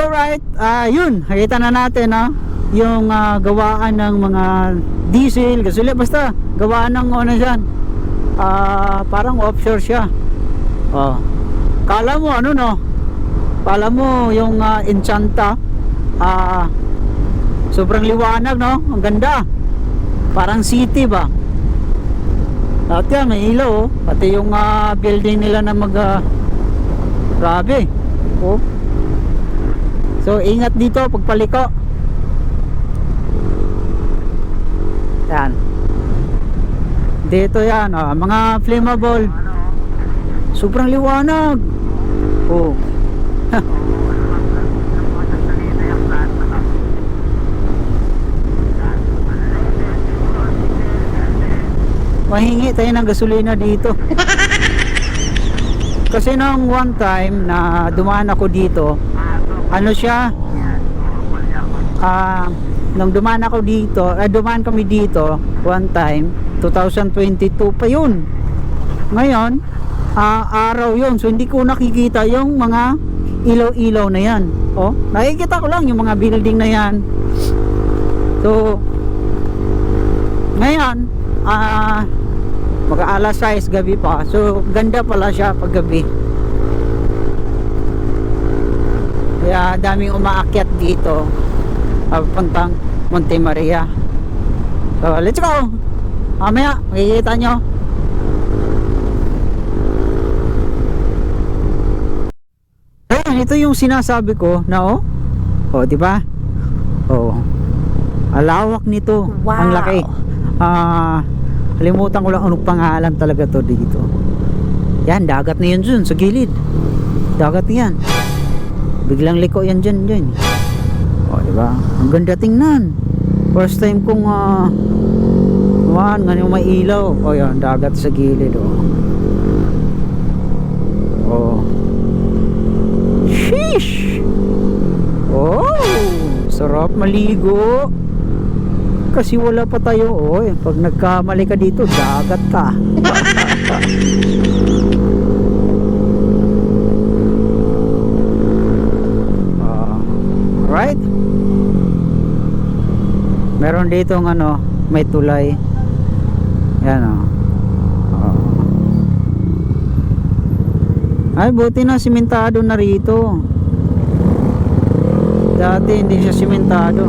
Alright, yun, nakita na natin, no? Yung gawaan ng mga diesel, gasolina, basta gawaan ng ano dyan, parang offshore siya. Kala mo ano, no? Kala mo yung Enchanta, sobrang liwanag, no? Ang ganda, parang city ba? At yan, may ilaw, oh. Pati yung building nila na grabe, oh. So ingat dito pagpaliko. Yan. Dito yan, mga flammable. Sobrang liwanag. Oh. Mahingi tayo ng gasolina dito. Kasi nung one time na dumaan ako dito, ano siya, nung dumaan kami dito one time 2022 pa yun. Ngayon araw yun, so hindi ko nakikita yung mga ilaw-ilaw na yan. Nakikita ko lang yung mga building na yan. So ngayon mag-alas 6 gabi pa, so ganda pala siya pag gabi. Kaya daming umaakyat dito papuntang Monte Maria. So let's go. Mamaya makikita nyo. Ayan, ito yung sinasabi ko na di ba? Alawak nito. Wow. Ang laki. Kalimutan ko lang anong pangalan talaga to dito. Yan, dagat na yun dun sa gilid. Dagat yan. Biglang liko yan dyan. Diba? Ang ganda tingnan. First time kong ganyan may ilaw. Yan, dagat sa gilid. Sheesh. Sarap maligo. Kasi wala pa tayo. Pag nagkamali ka dito, dagat ka. Right? Meron dito may tulay. Yan Ay, buti na simentado na rito. Dati hindi siya simentado.